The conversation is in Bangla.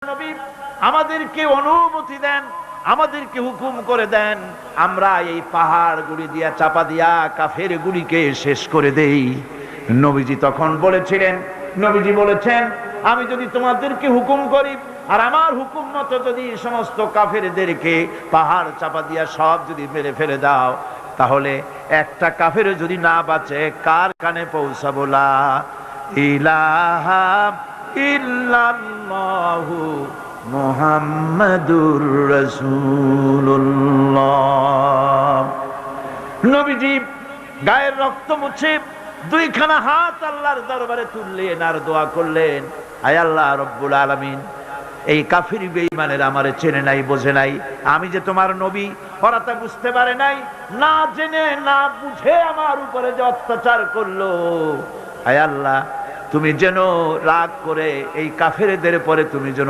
নবী আমাদেরকে অনুমতি দেন, আমাদেরকে হুকুম করে দেন, আমরা এই পাহাড় গুলি দিয়া চাপা দিয়া কাফের গুলিকে শেষ করে দেই। নবীজি তখন বলেছিলেন, নবীজি বলেছেন, আমি যদি তোমাদেরকে হুকুম করি আর আমার হুকুম মতো যদি সমস্ত কাফেরদেরকে পাহাড় চাপা দিয়া সব যদি মেরে ফেলে দাও, তাহলে একটা কাফের যদি না বাঁচে কার কানে পৌঁছাবো? লা ইলাহা ইল্লাল্লাহু মুহাম্মাদুর রাসূলুল্লাহ। নবীজি গায়ের রক্ত মুছে দুইখানা হাত আল্লাহর দরবারে তুললেন আর দোয়া করলেন, আয় আল্লাহ রব্বুল আলামিন, এই কাফির বেঈমানের আমারে চেনে নাই, বোঝে নাই, আমি যে তোমার নবী ওরা তা বুঝতে পারে নাই, না জেনে না বুঝে আমার উপরে যে অত্যাচার করলো, আয় আল্লাহ তুমি যেন রাগ করে এই কাফেরদের পরে তুমি যেন